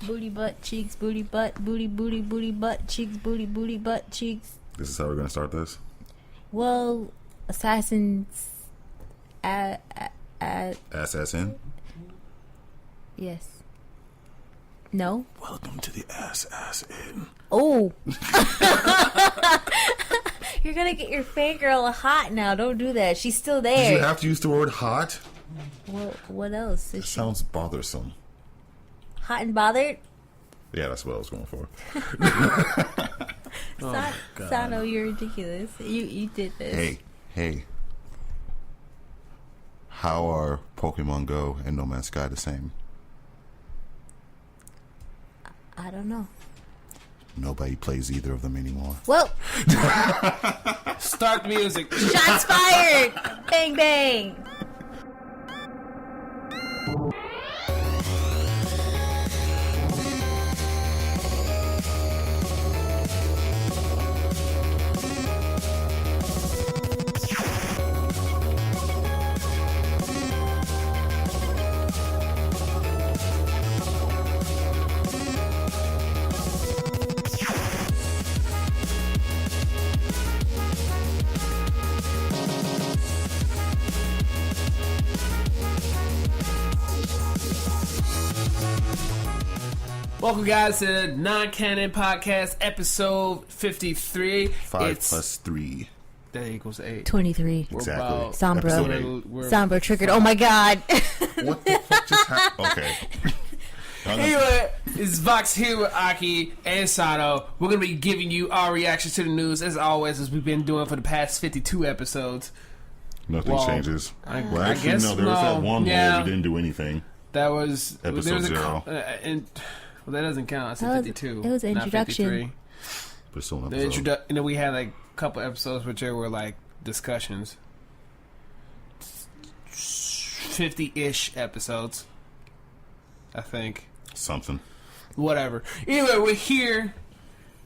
Booty, butt, cheeks, booty, butt, booty, booty, booty, butt, cheeks, booty, booty, butt, cheeks. This is how we're going to start this? Well, assassins... Assassin? Yes. No? Welcome to the Assassin. Oh! You're gonna get your fangirl hot now. Don't do that. She's still there. Did you have to use the word hot? Well, what else? It sounds bothersome. Hot and bothered? Yeah, that's what I was going for. Sano, you're ridiculous. You did this. Hey. How are Pokemon Go and No Man's Sky the same? I don't know. Nobody plays either of them anymore. Well, start the music. Shots fired! Bang, bang! Welcome, guys, to the Non-Canon Podcast, episode 53. 5 plus 3. That equals 8. 23. Exactly. Sombra triggered. Oh my god. What the fuck just happened? Okay. Anyway, it's Vox here with Aki and Sato. We're going to be giving you our reactions to the news, as always, as we've been doing for the past 52 episodes. Nothing changes. I Actually, guess no, there was that one where we didn't do anything. That was... Episode 0. Well, that doesn't count. I said 52. It was an introduction. But it's still an episode. And then we had like a couple episodes which were like discussions. 50-ish episodes, I think. Something. Whatever. Anyway, we're here,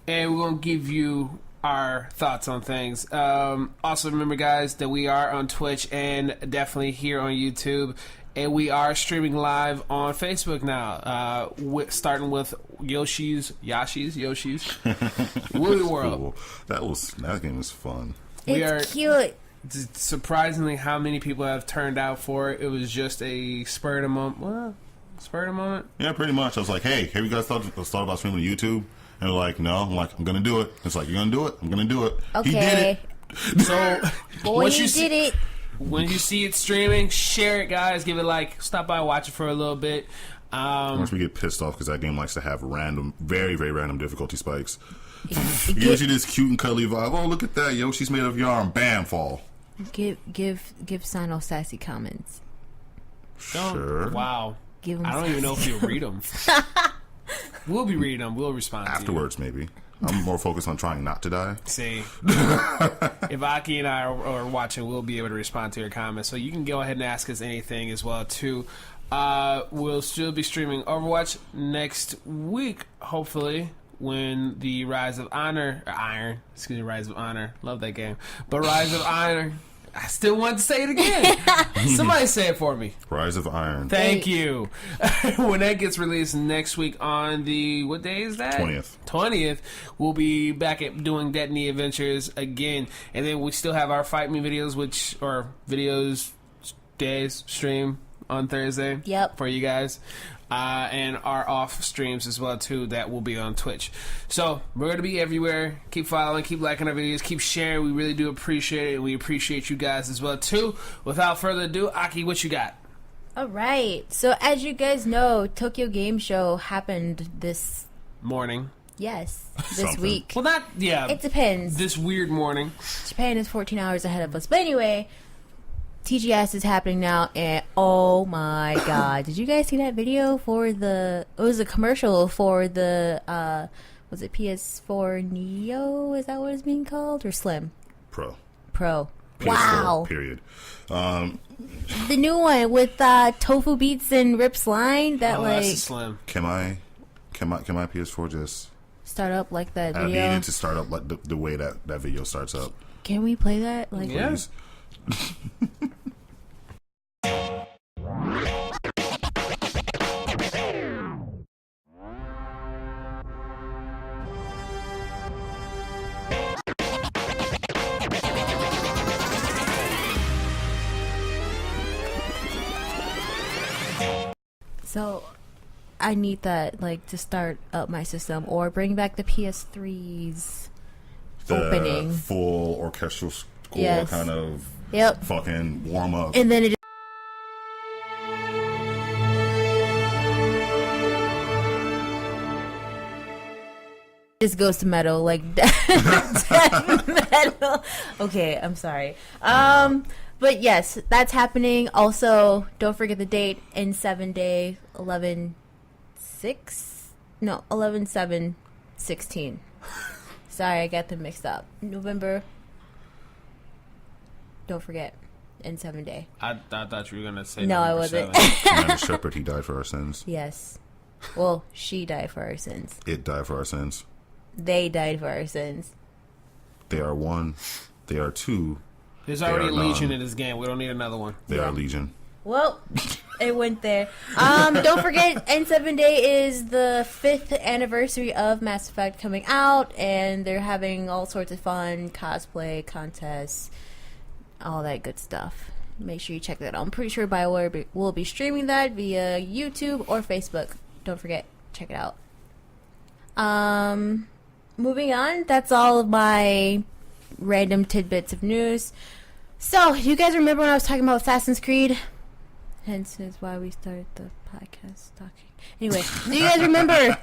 and we're going to give you our thoughts on things. Also, remember, guys, that we are on Twitch and definitely here on YouTube. And we are streaming live on Facebook now, starting with Yoshi's Woolly World. Cool. That game was fun. It's cute. Surprisingly, how many people have turned out for it. It was just a spur of the moment. Well, spur of the moment. Yeah, pretty much. I was like, "Hey, have you guys thought about streaming to YouTube?" And they're like, "No." I'm like, "I'm gonna do it." It's like, "You're gonna do it." I'm gonna do it. Okay. He did it. So, boy, he did it. When you see it streaming, share it, guys. Give it a like. Stop by, watch it for a little bit. Once we get pissed off because that game likes to have very, very random difficulty spikes. It gives you this cute and cuddly vibe. Oh, look at that. Yoshi's made of yarn. Bam, fall. Give Sino sassy comments. Sure. Wow. Give him I don't even know if he'll read them. We'll be reading them. We'll respond afterwards, to you. maybe. I'm more focused on trying not to die. See, if Aki and I are watching, we'll be able to respond to your comments. So you can go ahead and ask us anything as well too. We'll still be streaming Overwatch next week, hopefully, when the Rise of Honor, love that game. But Rise of Honor, I still want to say it again. Somebody say it for me. Rise of Iron. Thank you. When that gets released next week on the, what day is that? 20th. We'll be back at doing Destiny Adventures again. And then we still have our Fight Me videos, days stream on Thursday. Yep. For you guys. And our off streams as well too that will be on Twitch. So we're going to be everywhere. Keep following, keep liking our videos, keep sharing. We really do appreciate it, and we appreciate you guys as well too. Without further ado, Aki, what you got? All right. So as you guys know, Tokyo Game Show happened this morning. Yes, this week. Well, it depends. This weird morning. Japan is 14 hours ahead of us. But anyway, TGS is happening now, and oh my god, did you guys see that video for it was a commercial for the was it PS4 Neo, is that what it's being called, or Slim? Pro. PS4, wow. Period. The new one with Tofu Beats and Rip's line that's Slim. Can my PS4 just start up like that video? I need it to start up like the way that video starts up. Can we play that? Like, yes. So I need that like to start up my system or bring back the PS3's opening. Full orchestral score kind of fucking warm up. And then it just goes to metal, like death metal. Okay, I'm sorry. But yes, that's happening. Also, don't forget the date in 7 day 11/7/16. Sorry, I got them mixed up. November. Don't forget, in 7 day. I thought you were gonna say no, I wasn't. Commander Shepard, he died for our sins. Yes. Well, she died for our sins. It died for our sins. They died for our sins. They are one. They are two. There's already a Legion in this game. We don't need another one. They are Legion. Well, it went there. Don't forget, N7 Day is the 5th anniversary of Mass Effect coming out, and they're having all sorts of fun cosplay contests, all that good stuff. Make sure you check that out. I'm pretty sure BioWare will be streaming that via YouTube or Facebook. Don't forget, check it out. Moving on, that's all of my random tidbits of news. So, you guys remember when I was talking about Assassin's Creed? Hence is why we started the podcast talking. Anyway, do you guys remember?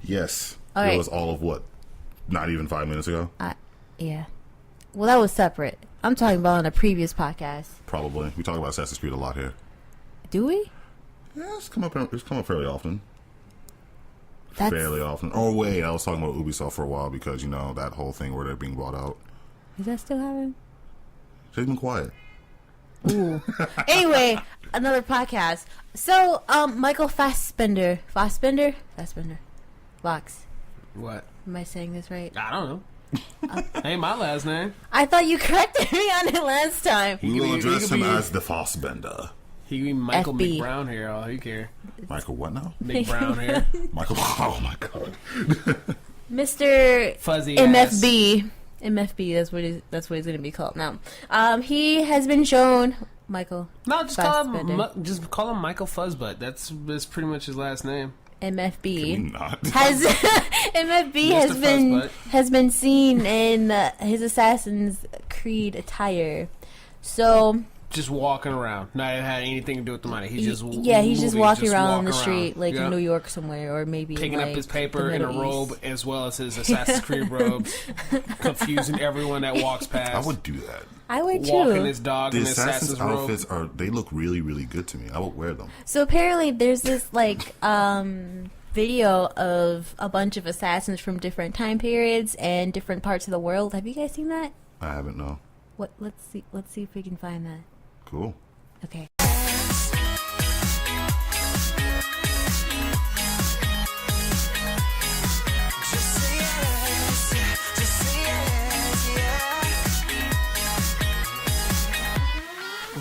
Yes. All right. It was all of what? Not even 5 minutes ago? Yeah. Well, that was separate. I'm talking about on a previous podcast. Probably. We talk about Assassin's Creed a lot here. Do we? Yeah, it's come up fairly often. Fairly often. Oh, wait. I was talking about Ubisoft for a while because, that whole thing where they're being brought out. Is that still happening? They've been quiet. Ooh. Anyway, another podcast. So, Michael Fassbender. Vox. What? Am I saying this right? I don't know. Ain't my last name. I thought you corrected me on it last time. We will address him as the Fassbender. He can be Michael FB. McBrown here. Oh, you care? Michael what now? McBrown here. Michael. Oh my god. Mr. Fuzzy MFB. MFB. That's what he's going to be called now. He has been shown. Michael. No, just call him Michael Fuzzbutt. That's pretty much his last name. MFB not. has MFB has been seen in his Assassin's Creed attire. So just walking around, not had anything to do with the money. He's just walking around on the street, like in New York somewhere, or maybe picking up his paper in a robe as well as his Assassin's Creed robes, confusing everyone that walks past. I would do that. I would too. Walking his dog in the his Assassin's outfits they look really, really good to me. I would wear them. So apparently, there's this video of a bunch of assassins from different time periods and different parts of the world. Have you guys seen that? I haven't. No. What? Let's see if we can find that. Cool. Okay.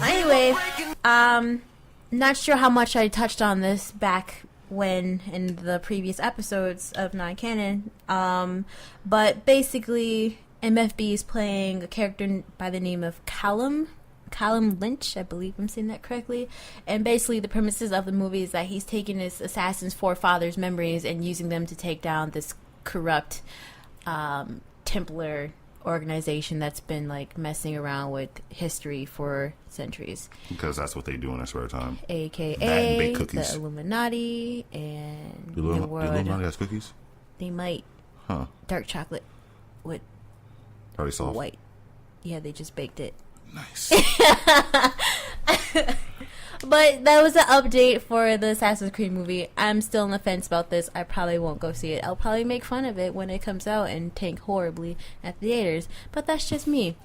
Anyway, not sure how much I touched on this back when in the previous episodes of Non-Canon, but basically MFB is playing a character by the name of Callum Lynch, I believe I'm saying that correctly, and basically the premises of the movie is that he's taking his assassin's forefathers' memories and using them to take down this corrupt Templar organization that's been like messing around with history for centuries. Because that's what they do in their spare time. AKA that and bake cookies. The Illuminati and the world. The Illuminati has cookies? They might. Huh. Dark chocolate with already soft. White. Yeah, they just baked it. Nice. But that was an update for the Assassin's Creed movie. I'm still on the fence about this. I probably won't go see it. I'll probably make fun of it when it comes out and tank horribly at theaters. But that's just me.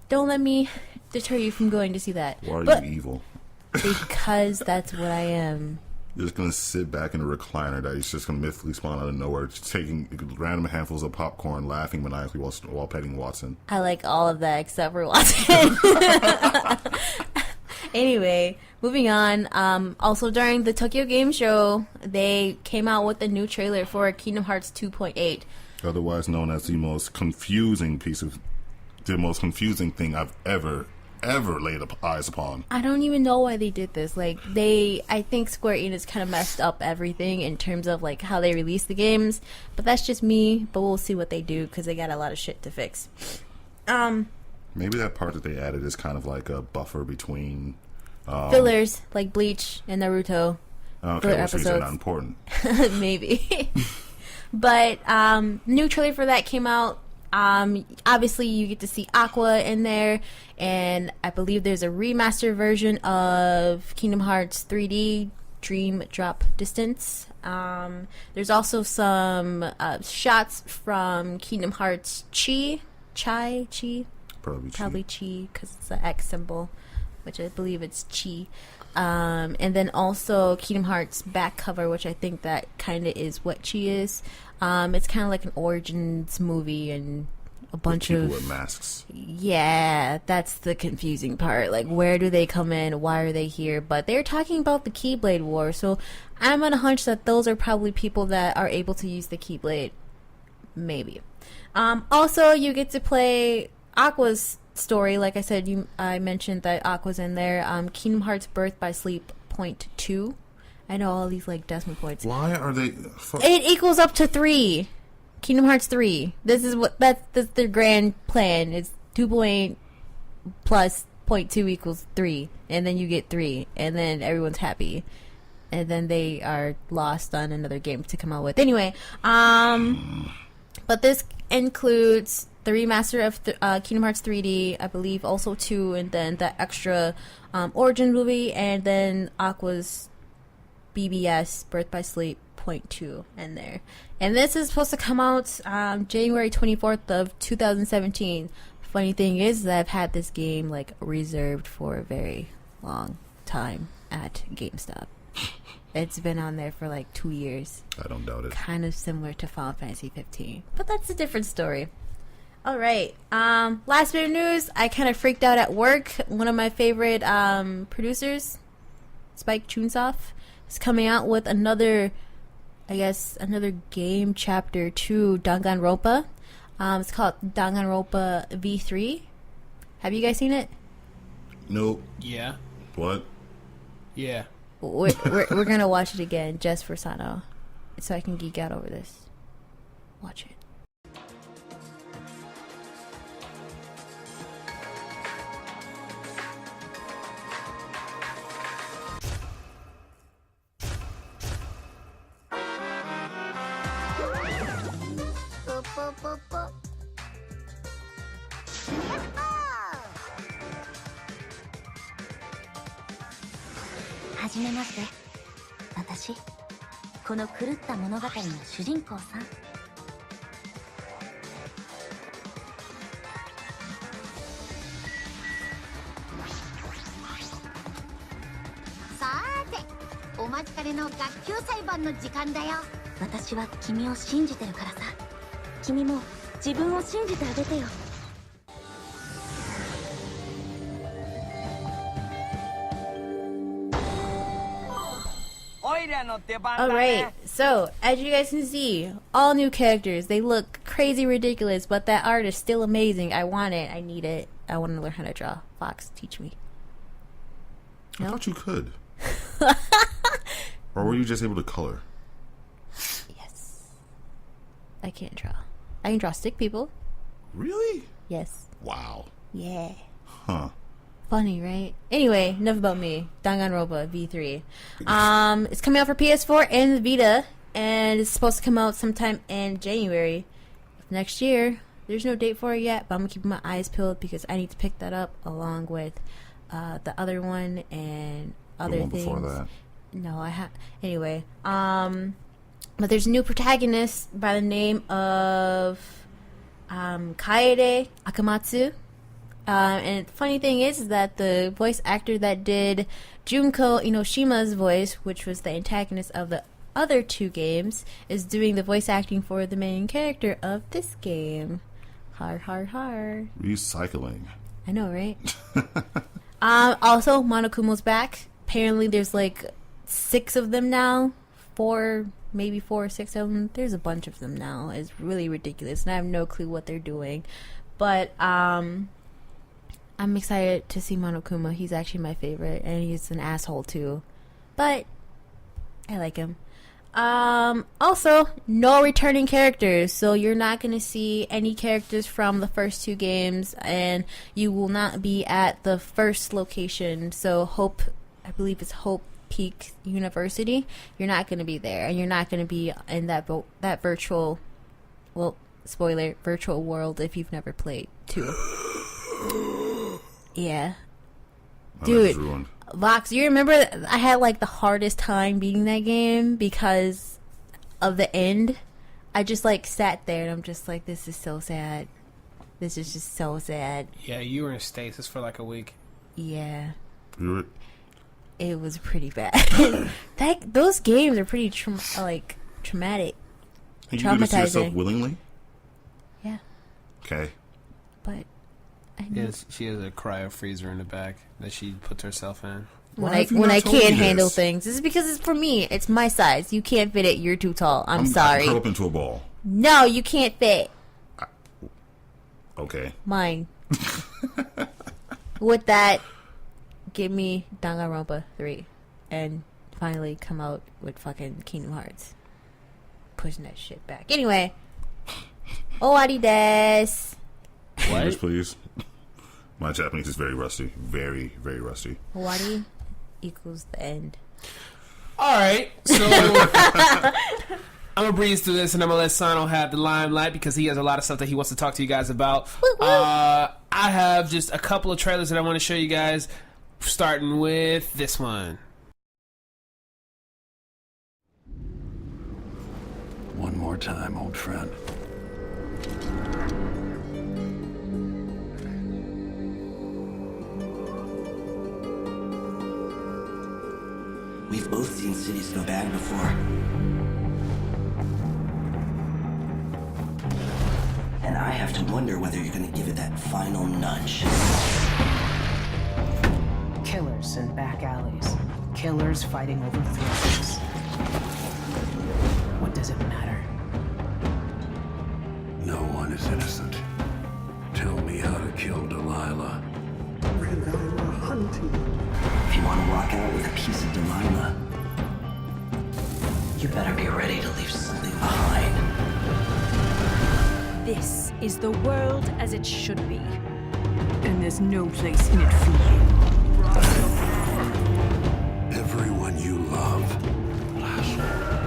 Don't let me deter you from going to see that. Why are you evil? Because that's what I am. You're just going to sit back in a recliner that is just going to mythically spawn out of nowhere, just taking random handfuls of popcorn, laughing maniacally while petting Watson. I like all of that except for Watson. Anyway, moving on. Also, during the Tokyo Game Show, they came out with a new trailer for Kingdom Hearts 2.8. Otherwise known as the most confusing thing I've ever ever laid eyes upon. I don't even know why they did this. Like, I think Square Enix kind of messed up everything in terms of, like, how they release the games. But that's just me. But we'll see what they do, because they got a lot of shit to fix. Maybe that part that they added is kind of like a buffer between... fillers, like Bleach and Naruto. Okay, filler which means they're not episodes. important. Maybe. But new trailer for that came out. Obviously, you get to see Aqua in there, and I believe there's a remaster version of Kingdom Hearts 3D Dream Drop Distance. There's also some shots from Kingdom Hearts Chi. Probably Chi, because it's the X symbol, which I believe it's Chi. And then also Kingdom Hearts back cover, which I think that kind of is what Chi is. It's kind of like an Origins movie and a bunch people of... with masks. Yeah, that's the confusing part. Like, where do they come in? Why are they here? But they're talking about the Keyblade War, so I'm on a hunch that those are probably people that are able to use the Keyblade. Maybe. Also, you get to play Aqua's story. Like I said, I mentioned that Aqua's in there. Kingdom Hearts Birth by Sleep Point 2. I know all these like decimal points. Why are they? It equals up to 3. Kingdom Hearts 3. That's their grand plan. It's 2 point plus 0.2 equals 3, and then you get 3, and then everyone's happy, and then they are lost on another game to come out with. Anyway, but this includes the remaster of Kingdom Hearts 3D, I believe, also 2, and then the extra Origin movie, and then Aqua's BBS, Birth by Sleep, Point 2 in there. And this is supposed to come out January 24th of 2017. Funny thing is that I've had this game like reserved for a very long time at GameStop. It's been on there for like 2 years. I don't doubt it. Kind of similar to Final Fantasy 15. But that's a different story. All right. Last bit of news. I kind of freaked out at work. One of my favorite producers, Spike Chunsoft, is coming out with another game, Chapter 2, Danganronpa. It's called Danganronpa V3. Have you guys seen it? Nope. Yeah. What? Yeah. We're gonna watch it again just for Sano, so I can geek out over this. Watch it. Alright, so as you guys can see, all new characters. They look crazy ridiculous, but that art is still amazing. I want it. I need it. I want to learn how to draw. Fox, teach me. I thought you could. Or were you just able to color? Yes. I can't draw. I can draw stick people. Really? Yes. Wow. Yeah. Huh. Funny, right? Anyway, enough about me. Danganronpa V3. It's coming out for PS4 and Vita, and it's supposed to come out sometime in January of next year. There's no date for it yet, but I'm gonna keep my eyes peeled because I need to pick that up along with the other one and other the one things. before that. No, I have. Anyway, but there's a new protagonist by the name of Kaede Akamatsu. And the funny thing is that the voice actor that did Junko Inoshima's voice, which was the antagonist of the other 2 games, is doing the voice acting for the main character of this game. Har har har. Recycling. I know, right? Also, Monokumo's back. Apparently there's like 6 of them now. 4, maybe 4 or 6 of them. There's a bunch of them now. It's really ridiculous, and I have no clue what they're doing. But I'm excited to see Monokuma. He's actually my favorite, and he's an asshole too, but I like him. Also, no returning characters, so you're not going to see any characters from the first 2 games, and you will not be at the first location. So I believe it's Hope Peak University. You're not going to be there, and you're not going to be in that virtual, well, spoiler, virtual world if you've never played 2. Yeah. Dude, Vox, you remember I had like the hardest time beating that game because of the end? I just like sat there and I'm just like, this is so sad. This is just so sad. Yeah, you were in stasis for like a week. Yeah. You It was pretty bad. Those games are pretty traumatic. you do this to yourself Traumatizing. willingly? Yeah. Okay. But I know Yes, she has a cryo freezer in the back that she puts herself in. when Why have you I not told can't me handle this? things. This is because it's for me. It's my size. You can't fit it. You're too tall. I'm I sorry. curl up into a ball. No, you can't fit Okay. mine. With that, give me Danganronpa 3 and finally come out with fucking Kingdom Hearts. Pushing that shit back. Anyway. Owari desu. English, please. My Japanese is very rusty. Very, very rusty. Owari equals the end. All right, so I'm gonna breeze through this, and I'm gonna let Sano have the limelight because he has a lot of stuff that he wants to talk to you guys about. I have just a couple of trailers that I want to show you guys, starting with this one. One more time, old friend. We've both seen cities go bad before. And I have to wonder whether you're gonna give it that final nudge. Killers in back alleys. Killers fighting over thrones. What does it matter? No one is innocent. Tell me how to kill Delilah. If you want to walk out with a piece of Delilah, you better be ready to leave something behind. This is the world as it should be. And there's no place in it for you. Everyone you love.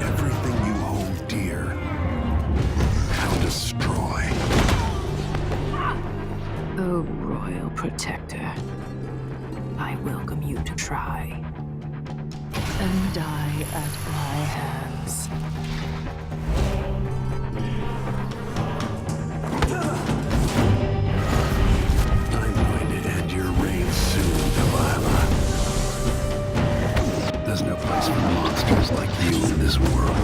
Everything you hold dear. I'll destroy. Oh, Royal Protector. I welcome you to try. And die at my hands. I'm going to end your reign soon, Delilah. There's no place for monsters like you in this world.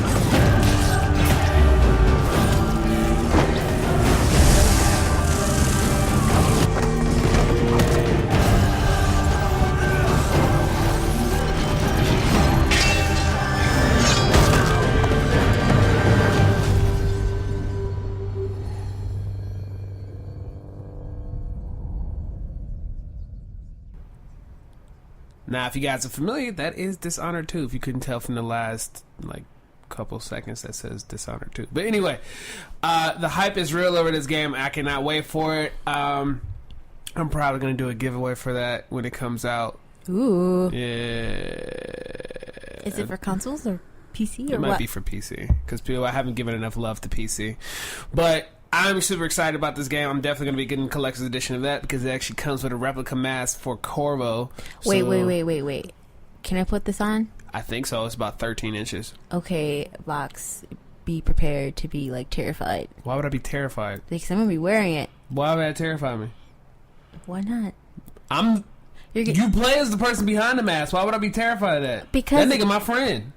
Now, if you guys are familiar, that is Dishonored 2. If you couldn't tell from the last, couple seconds that says Dishonored 2. But anyway, the hype is real over this game. I cannot wait for it. I'm probably going to do a giveaway for that when it comes out. Ooh. Yeah. Is it for consoles or PC or It might what? be for PC. Because I haven't given enough love to PC. But I'm super excited about this game. I'm definitely going to be getting a collector's edition of that because it actually comes with a replica mask for Corvo. Wait. So Can I put this on? I think so. It's about 13 inches. Okay, Vox, be prepared to be terrified. Why would I be terrified? Because I'm gonna be wearing it. Why would that terrify me? Why not? You play as the person behind the mask. Why would I be terrified of that? Because- that nigga my friend.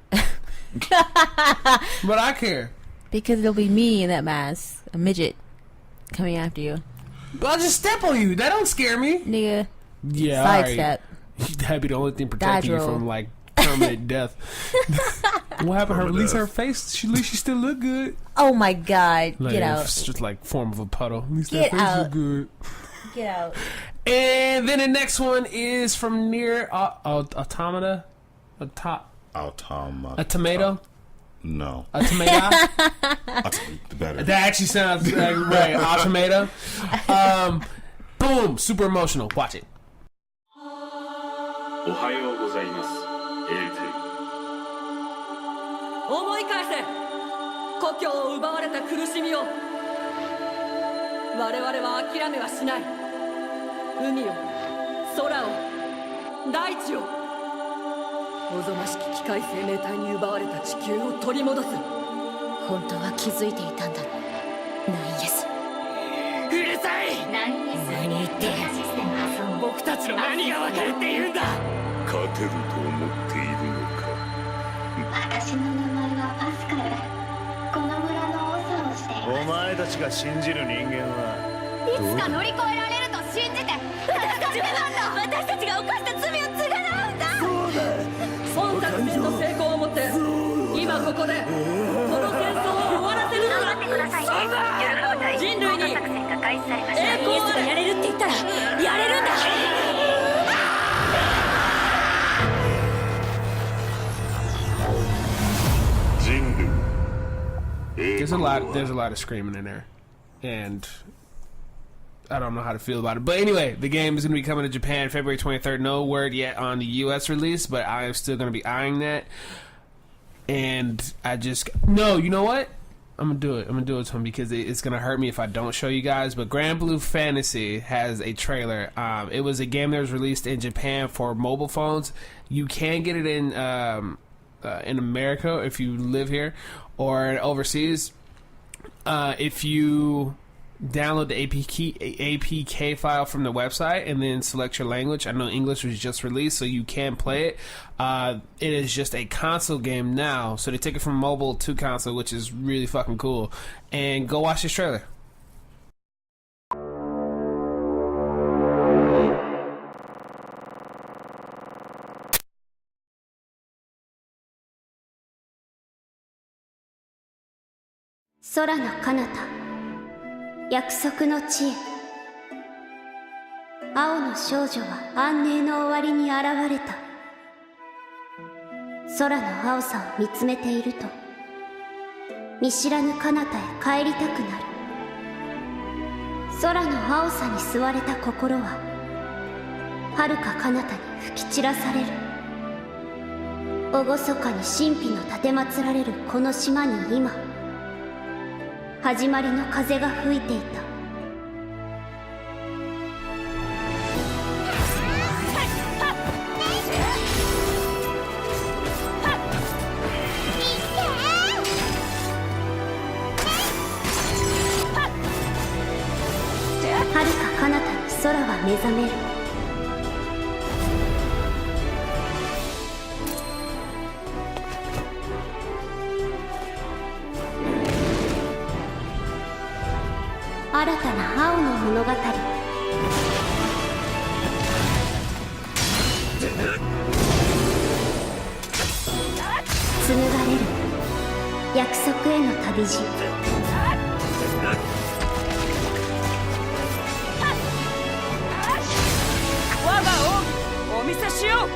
But I care. Because it'll be me in that mask, a midget, coming after you, But I'll just step on you. That don't scare me. nigga. Yeah, Sidestep. That'd be the only thing protecting you Dodge roll. from permanent death. What happened? Her Permanent at least death. her face. At least she still look good. Oh my god! Get out! It's just form of a puddle. At least Get that face out. look good. Get out! And then the next one is from Near Automata. A tomato? No. A tomato? Better. That actually sounds right. Automata. Boom. Super emotional. Watch it. おはようございます。思い返せ故郷を奪われた苦しみを我々は諦めはしない海を空を大地をおぞましき機械生命体に奪われた地球を取り戻す本当は気づいていたんだナイエスうるさい何言って僕たちの何が分かるって言うんだ勝てると思っているのか私の名前はパスカルこの村の長をしていますお前たちが信じる人間はいつか乗り越えられると信じて私たちが犯した罪を償うんだ本作戦の成功をもって今ここでこの戦争を終わらせるのだ待ってください人類に作戦が開始されました栄光あれやれるって言ったらやれるんだThere's a lot of screaming in there, and I don't know how to feel about it. But anyway, the game is going to be coming to Japan February 23rd. No word yet on the U.S. release, but I am still going to be eyeing that. And you know what? I'm gonna do it. I'm gonna do it to him because it's gonna hurt me if I don't show you guys. But Grand Blue Fantasy has a trailer. It was a game that was released in Japan for mobile phones. You can get it in America if you live here or overseas. If you download the APK file from the website and then select your language. I know English was just released, so you can play it. It is just a console game now, so they take it from mobile to console, which is really fucking cool. And go watch this trailer. Sora no Kanata 約束の地へ青の少女は安寧の終わりに現れた空の青さを見つめていると見知らぬ彼方へ帰りたくなる空の青さに吸われた心は遥か彼方に吹き散らされる厳かに神秘の奉られるこの島に今始まりの風が吹いていた遥か彼方に空は目覚める新たな青の物語紡がれる約束への旅路我が王お見せしよう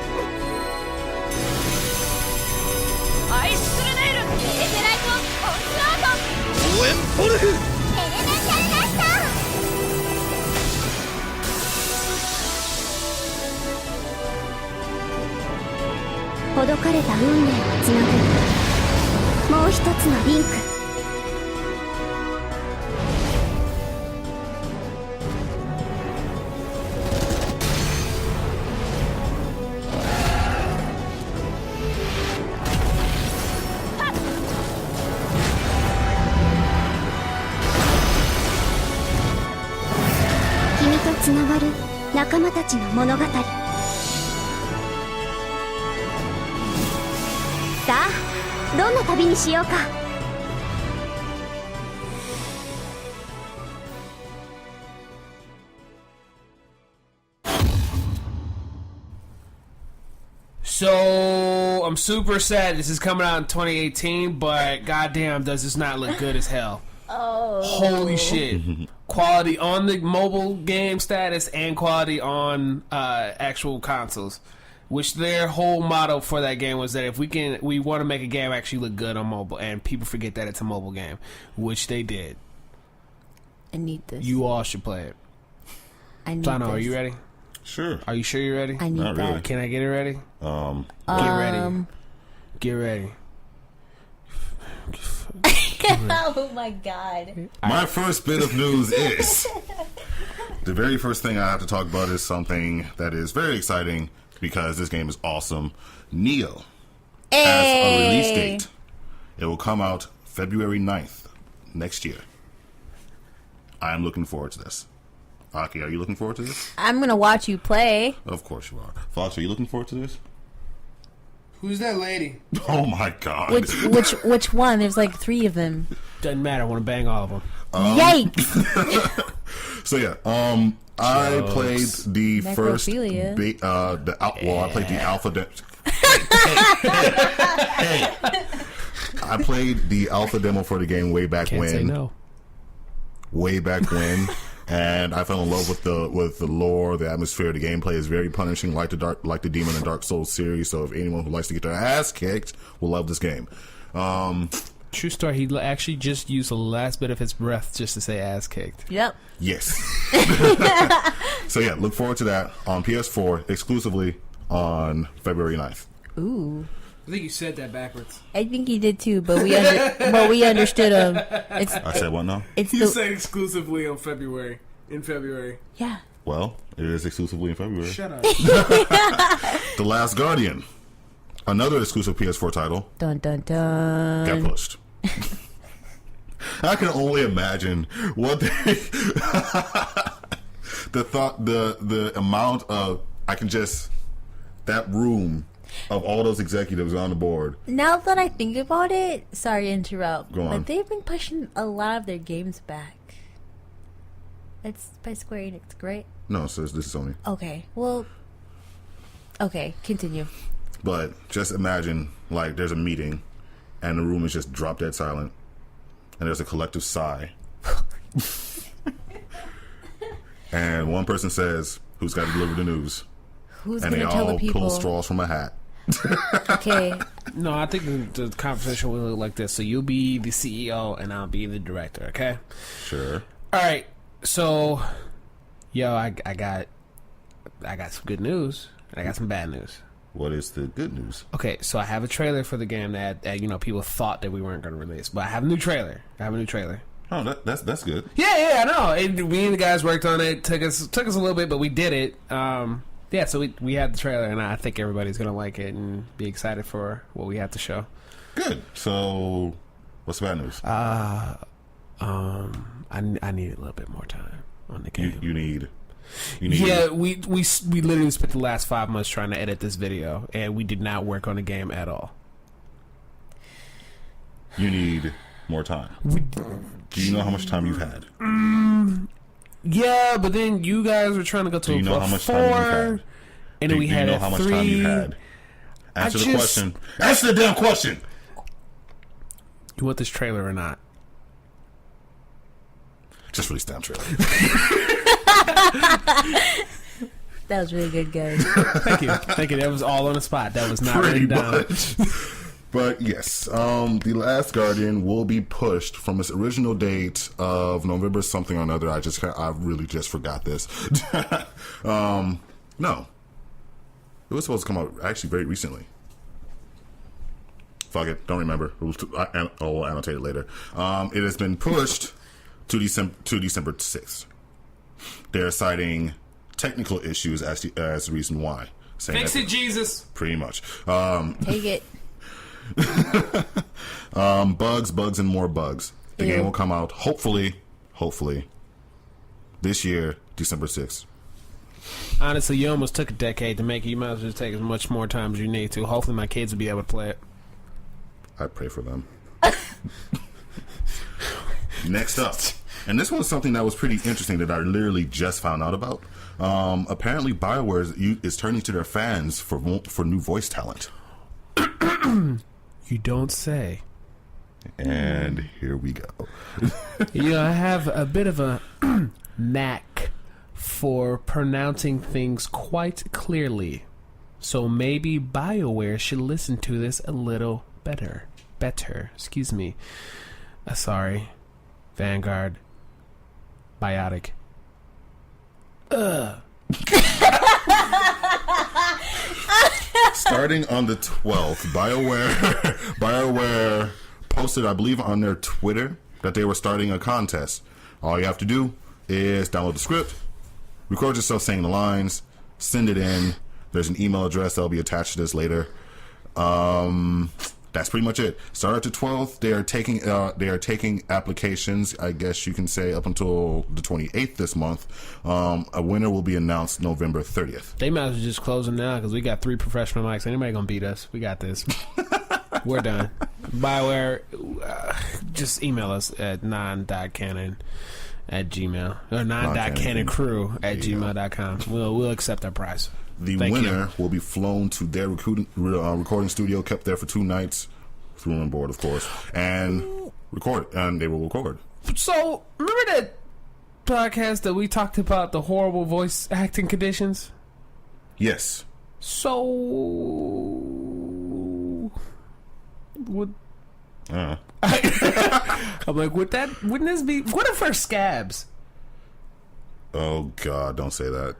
アイスルネイルエテライトオンスロート応援ボルフほどかれた運命をつなぐもう一つのリンク君とつながる仲間たちの物語さあどんな旅にしようかSo I'm super sad this is coming out in 2018, but goddamn does this not look good as hell. Oh. Holy shit. quality on the mobile game status and quality on actual consoles. Which their whole motto for that game was that if we want to make a game actually look good on mobile, and people forget that it's a mobile game, which they did. I need this. You all should play it. I need Tano, this. are you ready? Sure. Are you sure you're ready? I need Not that. really. Can I get it ready? Um, Get ready. Get ready. Oh my god. my first bit of news is the very first thing I have to talk about is something that is very exciting because this game is awesome. Neo has a release date. It will come out February 9th next year. I am looking forward to this. Aki, are you looking forward to this? I'm gonna watch you play. Of course you are. Fox, are you looking forward to this? Who's that lady? Oh my god. Which one? There's like 3 of them. Doesn't matter. I want to bang all of them. Yikes! So yeah, I played the first Necrophilia. I played the alpha I played the alpha demo for the game way back Can't say no. Way back when, and I fell in love with the lore, the atmosphere. The gameplay is very punishing, like the Demon and Dark Souls series. So if anyone who likes to get their ass kicked will love this game. True story. He actually just used the last bit of his breath just to say ass kicked. Yep. Yes. So yeah, look forward to that on PS4 exclusively on February 9th. Ooh. I think you said that backwards. I think he did too, but we understood him. I said what now? You said exclusively on February. In February. Yeah. Well, it is exclusively in February. Shut up. The Last Guardian, another exclusive PS4 title, Dun dun dun. got pushed. I can only imagine what the amount of that room of all those executives on the board. Now that I think about it, sorry to interrupt, Go on. but they've been pushing a lot of their games back. That's by Square Enix, right? No, so this is Sony. Okay, well, okay, continue. But just imagine, like, there's a meeting, and the room is just drop dead silent, and there's a collective sigh. And one person says, "Who's got to deliver the news?" Who's And going they to tell the all people? pull straws from a hat. Okay. No, I think the conversation will look like this. So you'll be the CEO, and I'll be the director. Okay. Sure. All right. So, I got some good news. And I got some bad news. What is the good news? Okay, so I have a trailer for the game that people thought that we weren't going to release, but I have a new trailer. Oh, that's good. Yeah, I know. Me and the guys worked on it. Took us a little bit, but we did it. Yeah, so we had the trailer, and I think everybody's going to like it and be excited for what we have to show. Good. So, what's the bad news? I need a little bit more time on the game. You need. Yeah, we literally spent the last 5 months trying to edit this video, and we did not work on the game at all. You need more time. Do you know how much time you've had? Yeah, but then you guys were trying to go to Do you know how much time you've had? And then we had do you know how much time you've had? Answer the question. Answer the damn question. You want this trailer or not? Just release the damn trailer. That was really good, guys. Thank you. That was all on the spot. That was not Pretty written down. much. But yes, The Last Guardian will be pushed from its original date of November something or another. I really just forgot this. No, it was supposed to come out actually very recently. Fuck it, don't remember. I'll annotate it later. It has been pushed to December 6th. They're citing technical issues as the reason why. Fix it, Jesus. Pretty much. Take it. Bugs, and more bugs. The Ew. game will come out hopefully this year, December 6th. Honestly, you almost took a decade to make it. You might as well just take as much more time as you need to. Hopefully my kids will be able to play it. I pray for them. Next up, and this one's something that was pretty interesting that I literally just found out about. Apparently BioWare is turning to their fans for new voice talent. You don't say. And here we go. I have a bit of a knack for pronouncing things quite clearly. So maybe BioWare should listen to this a little better. Excuse me. Sorry. Vanguard. Biotic. Starting on the 12th, BioWare posted, I believe, on their Twitter that they were starting a contest. All you have to do is download the script, record yourself saying the lines, send it in. There's an email address that'll be attached to this later. That's pretty much it. Start at the 12th. They are taking applications, I guess you can say, up until the 28th this month. A winner will be announced November 30th. They might as well just close them now because we got 3 professional mics. Anybody gonna beat us? We got this. We're done. BioWare, just email us at non.canon@gmail or non.canoncrew@gmail.com. We'll accept our prize. The winner will be flown to their recording studio, kept there for 2 nights, through and board, of course, and they will record. So, remember that podcast that we talked about the horrible voice acting conditions? Yes. So, I'm like, wouldn't this be? What if her scabs? Oh God! Don't say that.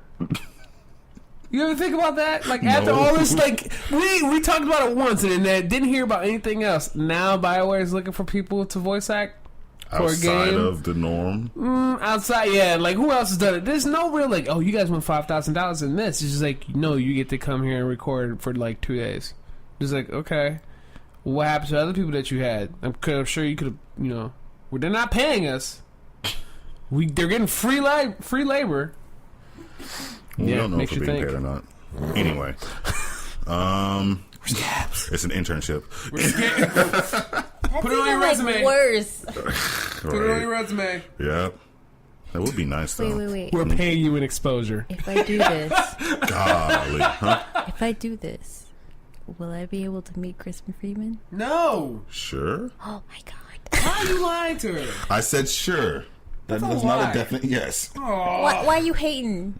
You ever think about that? Like, after all this, like, we talked about it once and then didn't hear about anything else. Now BioWare is looking for people to voice act for a game. Outside of the norm? Outside, yeah. Like, who else has done it? There's no real, like, oh, you guys won $5,000 in this. It's just like, no, you get to come here and record for, like, 2 days. It's like, okay. What happened to other people that you had? I'm sure you could have, well, they're not paying us. They're getting free labor. We don't know if we're being paid or not. Anyway, it's an internship. Put it on your resume. Worse. Put it on your resume. Yeah, that would be nice though. Wait. We're paying you an exposure. If I do this, golly, huh? If I do this, will I be able to meet Crispin Freeman? No. Sure. Oh my God. Why are you lying to her? I said sure. That's not a definite yes. Why are you hating?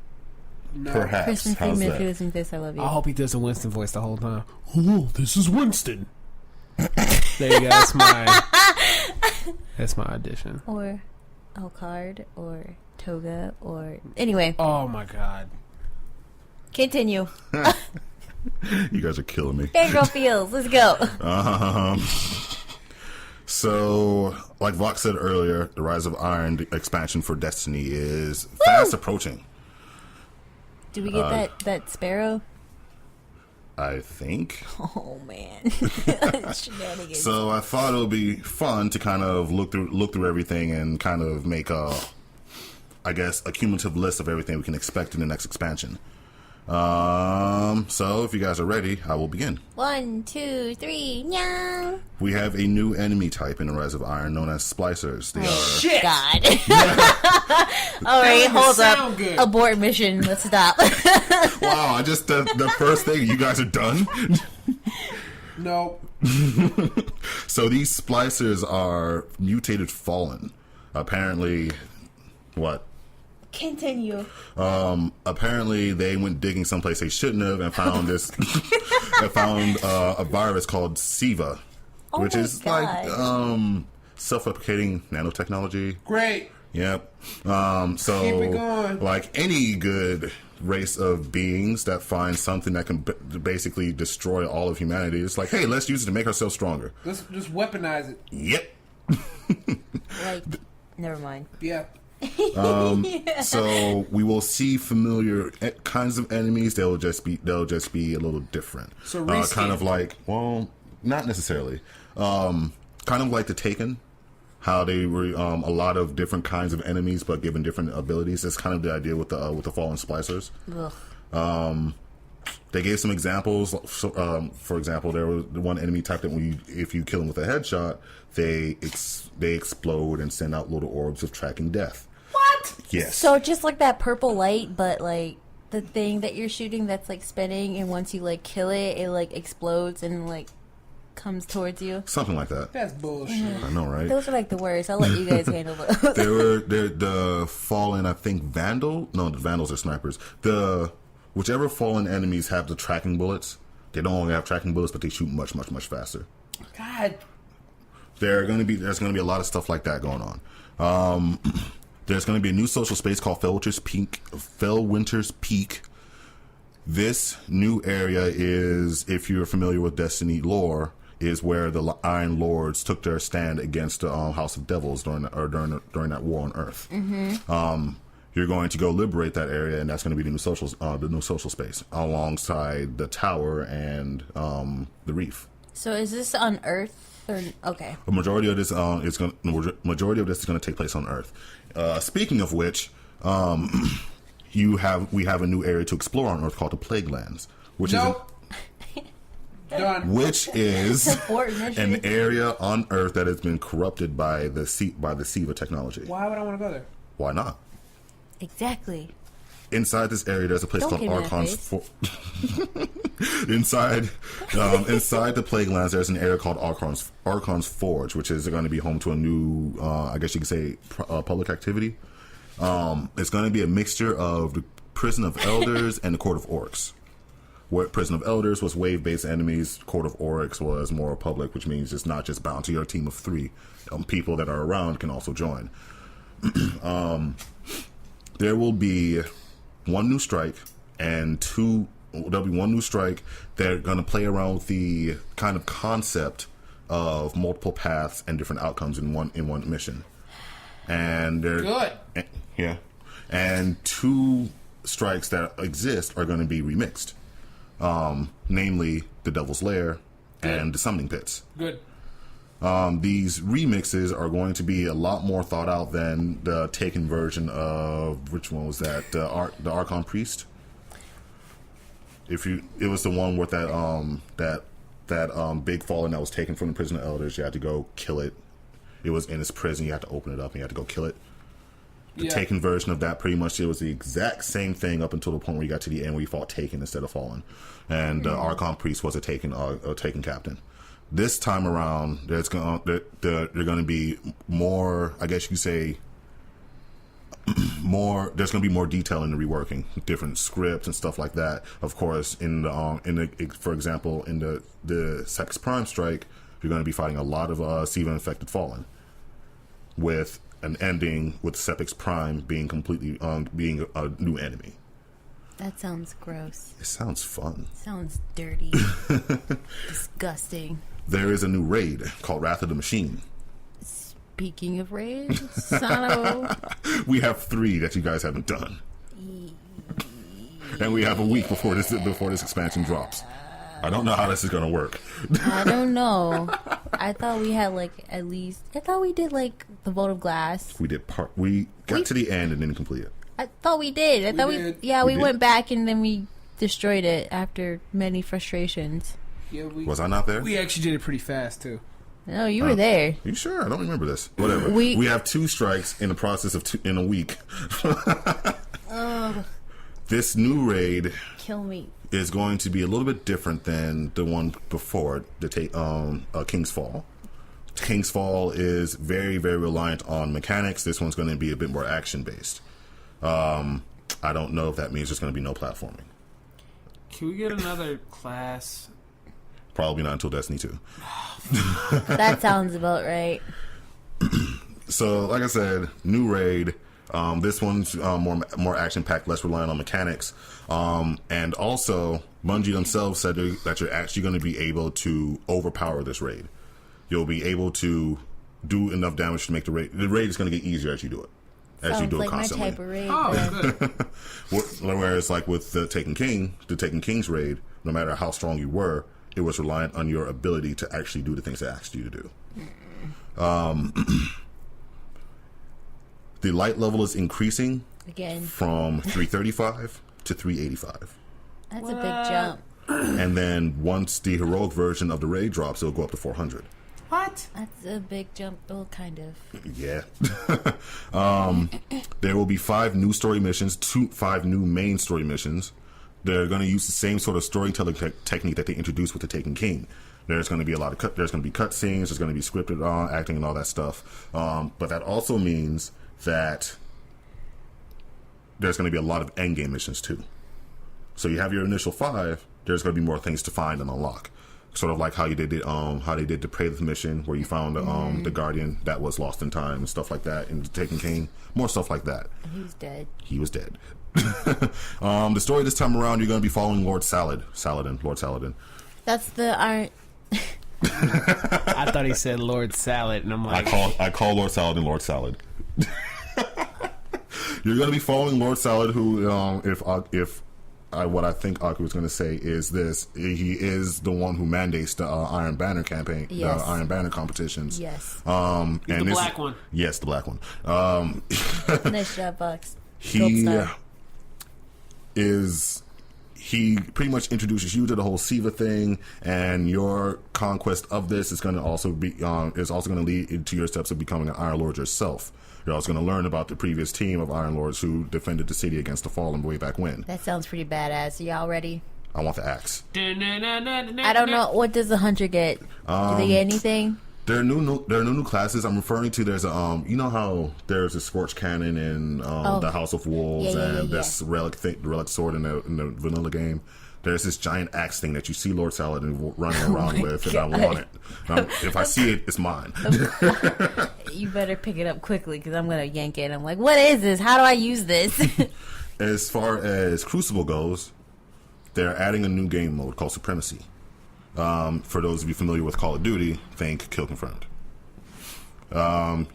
No. Perhaps. Crispin Freeman, if you listen to this, I love you. I hope he does a Winston voice the whole time. Hello, this is Winston. There you go. That's my audition. Or Alucard, or Toga, or anyway. Oh my God. Continue. You guys are killing me. Fangirl feels. Let's go. So, like Vox said earlier, the Rise of Iron expansion for Destiny is fast approaching. Do we get that Sparrow? I think. Oh man. Shenanigans. So I thought it would be fun to kind of look through everything and kind of make a cumulative list of everything we can expect in the next expansion. So if you guys are ready, I will begin. 1, 2, 3, nyang. We have a new enemy type in the Rise of Iron known as Splicers. They are shit. God. All right, hold up. Good. Abort mission. Let's stop. Wow, I just the first thing, you guys are done? Nope. So these Splicers are mutated fallen. Apparently, what? Continue. Apparently they went digging someplace they shouldn't have and found this a virus called SIVA, which is God. like self-replicating nanotechnology. Great. Yep. So keep it going. Like any good race of beings that finds something that can basically destroy all of humanity, it's like, hey, let's use it to make ourselves stronger. Let's just weaponize it. Yep. Like, never mind. Yeah. So we will see familiar kinds of enemies. They'll just be a little different. So kind of like, well, not necessarily. Kind of like the Taken, how they were a lot of different kinds of enemies, but given different abilities. That's kind of the idea with the Fallen Splicers. Ugh. They gave some examples. For example, there was the one enemy type that if you kill them with a headshot, they explode and send out little orbs of tracking death. What? Yes. So just like that purple light, but like the thing that you're shooting that's like spinning, and once you like kill it, it like explodes and like comes towards you. Something like that. That's bullshit. I know, right? Those are like the worst. I'll let you guys handle those. They're the fallen, I think, Vandal. No, the Vandals are snipers. Whichever fallen enemies have the tracking bullets. They don't only have tracking bullets, but they shoot much, much, much faster. God. There's going to be a lot of stuff like that going on. There's going to be a new social space called Fellwinter's Peak. This new area is, if you're familiar with Destiny lore, is where the Iron Lords took their stand against the House of Devils during that war on Earth. Mm-hmm. You're going to go liberate that area, and that's going to be the new social space alongside the tower and the reef. So is this on Earth or okay? The majority of this is going to take place on Earth. Speaking of which, we have a new area to explore on Earth called the Plague Lands, which is an area on Earth that has been corrupted by the Siva technology. Why would I want to go there? Why not? Exactly. Inside this area, there's a place called Archon's. Inside the Plague Lands, there's an area called Archon's Forge, which is going to be home to a new, I guess you could say, public activity. It's going to be a mixture of the Prison of Elders and the Court of Orcs. Where Prison of Elders was wave-based enemies, Court of Orcs was more public, which means it's not just bound to your team of 3. People that are around can also join. There will be one new strike and there'll be one new strike. They're going to play around with the kind of concept of multiple paths and different outcomes in one mission. And they're good. Yeah. And 2 strikes that exist are going to be remixed. Namely the Devil's Lair and the Summoning Pits. Good. These remixes are going to be a lot more thought out than the Taken version of, which one was that? The Archon Priest. It was the one with that big fallen that was taken from the Prison of Elders. You had to go kill it. It was in its prison. You had to open it up and you had to go kill it. The Taken version of that, pretty much, it was the exact same thing up until the point where you got to the end where you fought Taken instead of Fallen. And Archon Priest was a Taken captain. This time around, they're going to be more, I guess you could say, there's going to be more detail in the reworking, different scripts and stuff like that. Of course, for example, in the Sex Prime strike, you're going to be fighting a lot of Siva infected Fallen, with an ending with Sepix Prime being completely being a new enemy. That sounds gross. It sounds fun. Sounds dirty. Disgusting. There is a new raid called Wrath of the Machine. Speaking of raids, son we have 3 that you guys haven't done, and we have a week before this expansion drops. I don't know how this is going to work. I don't know. I thought we had at least. I thought we did the Vote of Glass. We did we got to the end and didn't complete it. I thought we did. I thought we went back and then we destroyed it after many frustrations. Yeah, was I not there? We actually did it pretty fast too. No, you were there. You sure? I don't remember this. Whatever. We have 2 strikes in the process of in a week. This new raid kill me is going to be a little bit different than the one before, King's Fall. King's Fall is very, very reliant on mechanics. This one's going to be a bit more action based. I don't know if that means there's going to be no platforming. Can we get another class? Probably not until Destiny 2. That sounds about right. So, like I said, new raid. This one's more action packed, less reliant on mechanics. And also, Bungie themselves said that you're actually going to be able to overpower this raid. You'll be able to do enough damage to make the raid. The raid is going to get easier as you do it. As Sounds you do like it constantly. my type of raid. Oh, good. Whereas, like with the Taken King's raid, no matter how strong you were, it was reliant on your ability to actually do the things they asked you to do. The light level is increasing again from 335 to 385. That's a big jump. And then once the heroic version of the raid drops, it'll go up to 400. What? That's a big jump. Well, kind of. Yeah. There will be 5 new story missions, 5 new main story missions. They're going to use the same sort of storytelling technique that they introduced with the Taken King. There's going to be there's going to be cut scenes. There's going to be scripted acting and all that stuff. But that also means that there's going to be a lot of end game missions too. So you have your initial 5. There's going to be more things to find and unlock. Sort of like how they did the Praise mission, where you found the Guardian that was lost in time and stuff like that, and Taken King. More stuff like that. He's dead. He was dead. The story this time around, you're going to be following Lord Saladin. That's the Iron. I thought he said Lord Salad, and I'm like, I call Lord Saladin Lord Salad. You're going to be following Lord Salad, who, what I think Aku was going to say is this: he is the one who mandates the Iron Banner campaign, yes. the Iron Banner competitions. Yes. And the black one. Yes, the black one. Nice job, Bucks. He pretty much introduces you to the whole Siva thing, and your conquest of this is going to also be going to lead into your steps of becoming an Iron Lord yourself. You're also going to learn about the previous team of Iron Lords who defended the city against the Fallen way back when. That sounds pretty badass. Are y'all ready? I want the axe. I don't know. What does the hunter get? Do they get anything? There are new classes. I'm referring to. There's a you know how there's a Scorch Cannon in the House of Wolves this relic sword in the vanilla game. There's this giant axe thing that you see Lord Saladin running around with, and I want it. If I see it, it's mine. You better pick it up quickly, because I'm gonna yank it. I'm like, what is this? How do I use this? As far as Crucible goes, they're adding a new game mode called Supremacy. For those of you familiar with Call of Duty, think Kill Confirmed.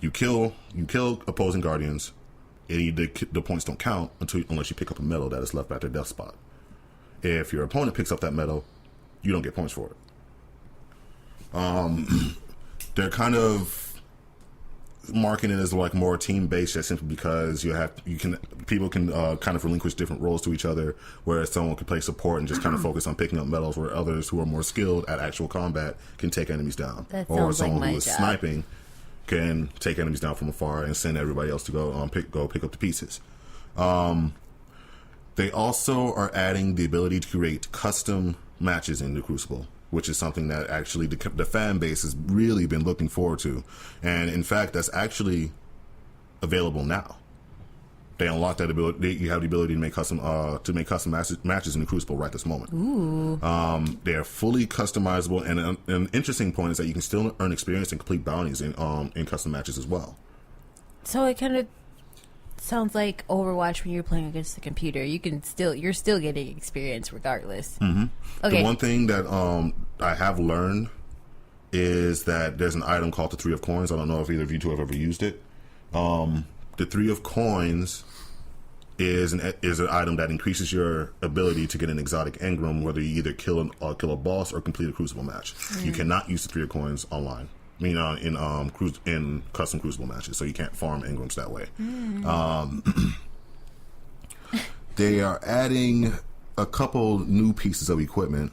You kill opposing guardians. The points don't count unless you pick up a medal that is left at their death spot. If your opponent picks up that medal, you don't get points for it. They're kind of marketing it as like more team based, just simply because people can kind of relinquish different roles to each other, whereas someone can play support and just kind of focus on picking up medals, where others who are more skilled at actual combat can take enemies down, or someone who is sniping can take enemies down from afar and send everybody else to go pick up the pieces. They also are adding the ability to create custom matches in the Crucible, which is something that actually the fan base has really been looking forward to. And in fact, that's actually available now. They unlock that ability. You have the ability to make custom matches in the Crucible right this moment. Ooh. They are fully customizable, and an interesting point is that you can still earn experience and complete bounties in custom matches as well. So it kind of sounds like Overwatch when you're playing against the computer. You're still getting experience regardless. Mm-hmm. Okay. The one thing that I have learned is that there's an item called the 3 of Coins. I don't know if either of you two have ever used it. The 3 of Coins is an item that increases your ability to get an exotic engram, whether you either kill a boss or complete a Crucible match. You cannot use the 3 of Coins online. I mean, in custom Crucible matches, so you can't farm engrams that way. They are adding a couple new pieces of equipment,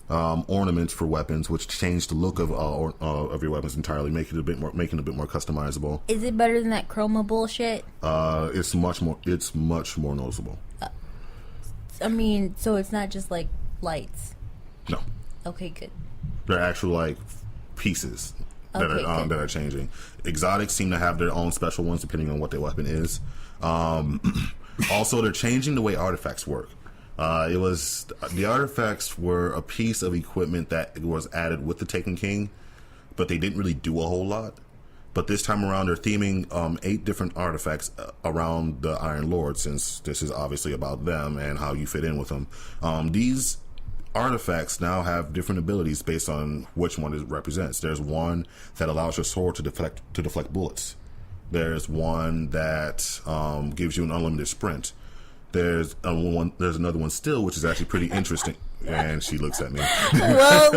ornaments for weapons, which change the look of your weapons entirely, making it a bit more customizable. Is it better than that chroma bullshit? It's much more noticeable. I mean, so it's not just like lights. No. Okay, good. They're actual like pieces that are changing. Exotics seem to have their own special ones depending on what their weapon is. Also, they're changing the way artifacts work. The artifacts were a piece of equipment that was added with the Taken King, but they didn't really do a whole lot. But this time around, they're theming 8 different artifacts around the Iron Lord, since this is obviously about them and how you fit in with them. These artifacts now have different abilities based on which one it represents. There's one that allows your sword to deflect bullets. There's one that gives you an unlimited sprint. There's another one still, which is actually pretty interesting. And she looks at me. Well,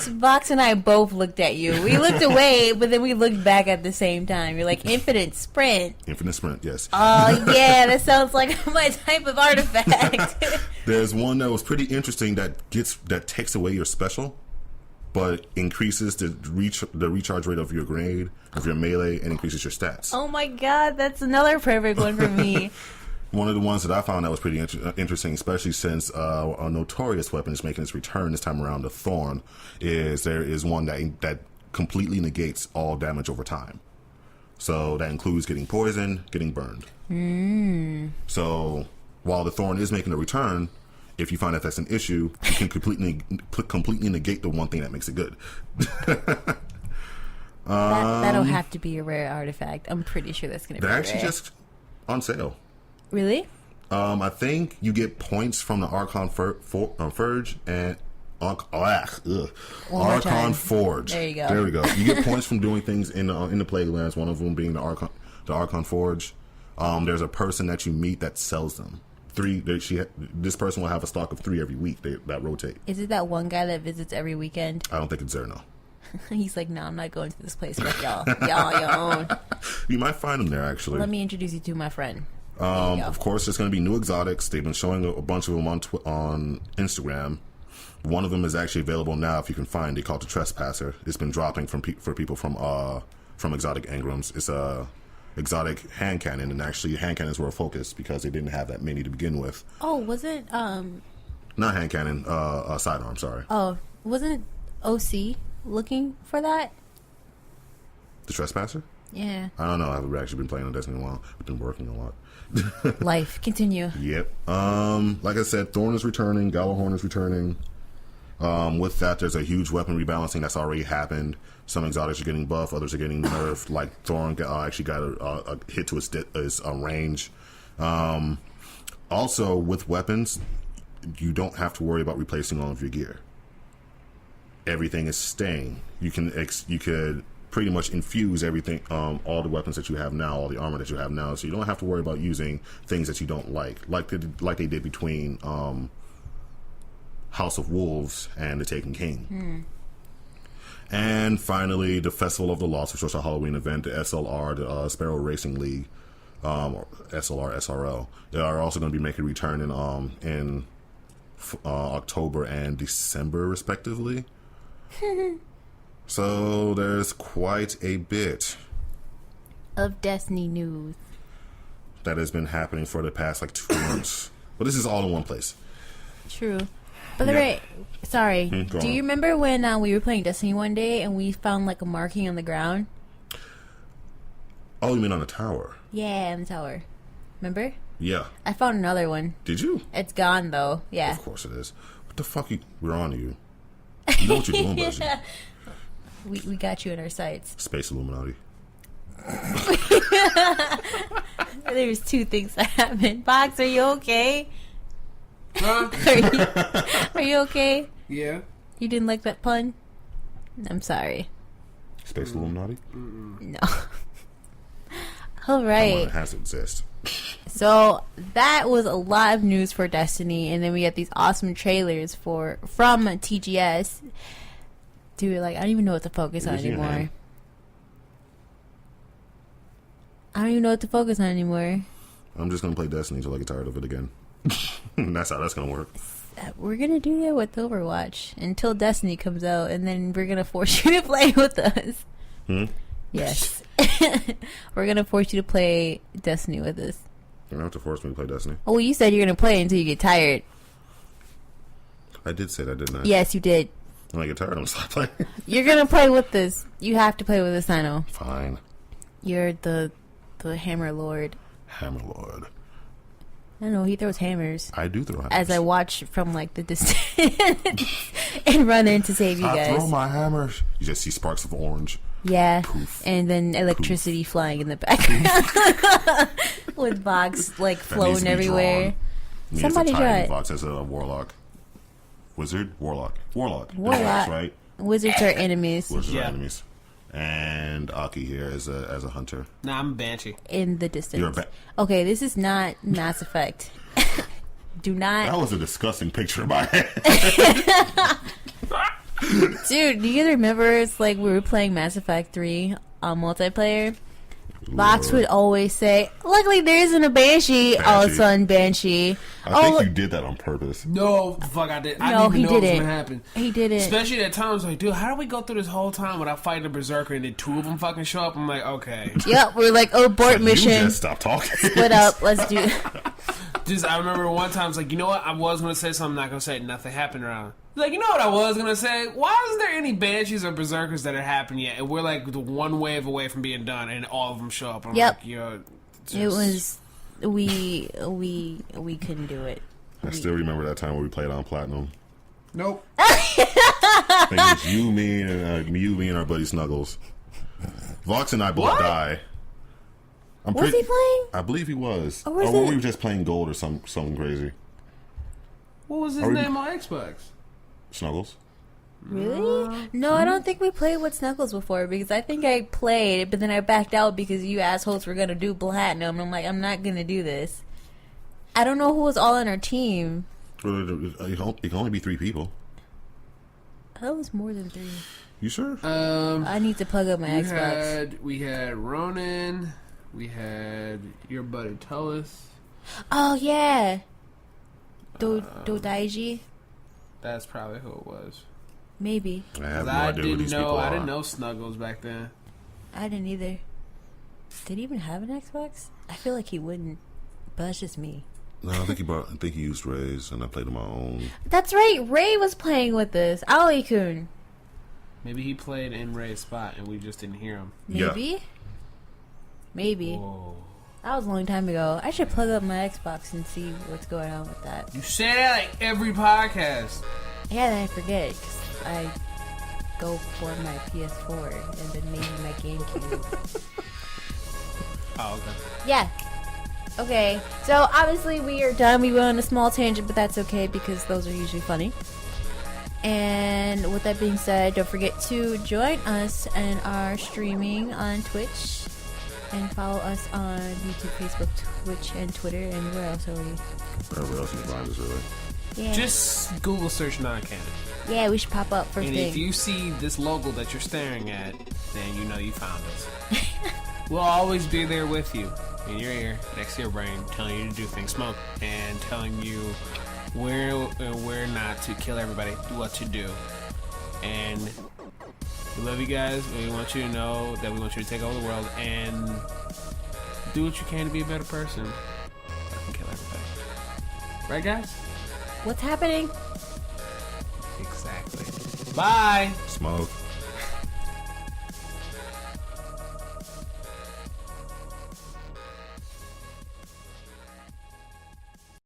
Vox and I both looked at you. We looked away, but then we looked back at the same time. You're like, infinite sprint. Infinite sprint, yes. Oh, yeah, that sounds like my type of artifact. There's one that was pretty interesting that takes away your special, but increases the recharge rate of your grenade, of your melee, and increases your stats. Oh my god, that's another perfect one for me. One of the ones that I found that was pretty interesting, especially since a notorious weapon is making its return this time around, the Thorn, is there is one that completely negates all damage over time. So that includes getting poisoned, getting burned. So while the Thorn is making a return, if you find that that's an issue, you can completely negate the one thing that makes it good. That'll have to be a rare artifact. I'm pretty sure that's going to be they're rare. actually just on sale. Really? I think you get points from the Archon Forge and Archon Forge. There you go. There we go. You get points from doing things in the Plague Lands. One of them being the Archon Forge. There's a person that you meet that sells them. This person will have a stock of 3 every week that rotate. Is it that one guy that visits every weekend? I don't think it's there, no. He's like, no, I'm not going to this place with y'all. Y'all on your own. You might find him there, actually. Let me introduce you to my friend. Of course, there's going to be new exotics. They've been showing a bunch of them on Instagram. One of them is actually available now if you can find it, called the Trespasser. It's been dropping for people from exotic engrams. It's a exotic hand cannon, and actually hand cannons were a focus because they didn't have that many to begin with. Oh, was it not hand cannon, sidearm, sorry. Oh, wasn't OC looking for that? The Trespasser? Yeah. I don't know. I've actually been playing on Destiny a while. I've been working a lot. Life. Continue. Yep. Like I said, Thorn is returning, Gallahorn is returning. With that, there's a huge weapon rebalancing that's already happened. Some exotics are getting buffed, others are getting nerfed. Like Thorn actually got a hit to its range. Also, with weapons, you don't have to worry about replacing all of your gear. Everything is staying. You could pretty much infuse everything, all the weapons that you have now, all the armor that you have now, so you don't have to worry about using things that you don't like they did between House of Wolves and the Taken King. And finally, the Festival of the Lost, which was a Halloween event, the SLR, the Sparrow Racing League, or SLR, SRL, they are also going to be making a return in October and December, respectively. So there's quite a bit of Destiny news that has been happening for the past 2 months. But this is all in one place. True. By the way, sorry. Do you remember when we were playing Destiny one day and we found a marking on the ground? Oh, you mean on the tower? Yeah, on the tower. Remember? Yeah. I found another one. Did you? It's gone though. Yeah. Of course it is. What the fuck? We're on to you. You know what you're doing, Budgie. We got you in our sights. Space Illuminati. There's 2 things that happened. Box, are you okay? Huh? Are you okay? Yeah. You didn't like that pun? I'm sorry. Space Illuminati? No. All right. It has to exist. So that was a lot of news for Destiny, and then we got these awesome trailers from TGS. Dude, I don't even know what to focus on anymore. I don't even know what to focus on anymore. I'm just gonna play Destiny until I get tired of it again. That's how that's gonna work. We're gonna do that with Overwatch until Destiny comes out, and then we're gonna force you to play with us. Yes. We're gonna force you to play Destiny with us. You don't have to force me to play Destiny. Oh, well, you said you're gonna play until you get tired. I did say that, didn't I? Yes, you did. When I get tired, I'm gonna stop playing. You're gonna play with us. You have to play with us, I know. Fine. You're the Hammer Lord. Hammer Lord. I don't know, he throws hammers. I do throw hammers. As I watch from the distance and run in to save you guys. I throw my hammers. You just see sparks of orange. Yeah. Poof. And then electricity flying in the background. With Vox floating everywhere. Somebody draw Vox as a warlock. Wizard? Warlock. Warlock. Right? Wizards are enemies. Wizards are enemies. And Aki here as a hunter. Nah, I'm a Banshee. In the distance. You're okay, this is not Mass Effect. Do not. That was a disgusting picture in my head. Dude, do you guys remember we were playing Mass Effect 3 on multiplayer? Vox would always say, luckily there isn't a Banshee. All of a sudden, Banshee. I think you did that on purpose. No, fuck, I did. I No, didn't he even know it was didn't. going to happen. He didn't. Especially at times, dude, how do we go through this whole time without fighting a berserker and then 2 of them fucking show up? I'm like, okay. Yep, we're abort mission. You just stop talking. Split up. Let's do I remember one time I was like, you know what? I was gonna say something, I'm not gonna say it. Nothing happened around. Like, you know what I was gonna say? Why isn't there any Banshees or Berserkers that have happened yet? And we're like the one wave away from being done, and all of them show up. I'm like, yo, it was we couldn't do it. I still remember that time where we played on Platinum. Nope. I think it was you, me, and our buddy Snuggles. Vox and I both die. Was he playing? I believe he was. Or we were just playing gold or something crazy. What was his name on Xbox? Snuggles. Really? No, I don't think we played with Snuggles before because I think I played, but then I backed out because you assholes were gonna do platinum. I'm like, I'm not gonna do this. I don't know who was all on our team. It can only be 3 people. That was more than 3. You sure? I need to plug up my Xbox. We had Ronan. We had your buddy Toneless. Oh yeah, Dodaiji. That's probably who it was. Maybe. I have no idea who these people are. I didn't know Snuggles back then. I didn't either. Did he even have an Xbox? I feel like he wouldn't, but that's just me. No, I think he used Ray's, and I played on my own. That's right. Ray was playing with us. Aoi-kun. Maybe he played in Ray's spot, and we just didn't hear him. Maybe. Yeah. Maybe. Whoa. That was a long time ago. I should plug up my Xbox and see what's going on with that. You say that like every podcast. Yeah, then I forget. 'Cause I go for my PS4 and then maybe my GameCube. Oh, okay. Yeah. Okay. So obviously we are done. We went on a small tangent, but that's okay because those are usually funny. And with that being said, don't forget to join us in our streaming on Twitch. And follow us on YouTube, Facebook, Twitch, and Twitter. And where else are we? Wherever else you can find us, really. Yeah. Just Google search Non-Canon. Yeah, we should pop up first and thing. if you see this logo that you're staring at, then you know you found us. We'll always be there with you, in your ear, next to your brain, telling you to do things, smoke, and telling you where and where not to kill everybody, what to do. And we love you guys. We want you to know that we want you to take over the world and do what you can to be a better person. Fucking kill everybody. Right, guys? What's happening? Exactly. Bye. Smoke.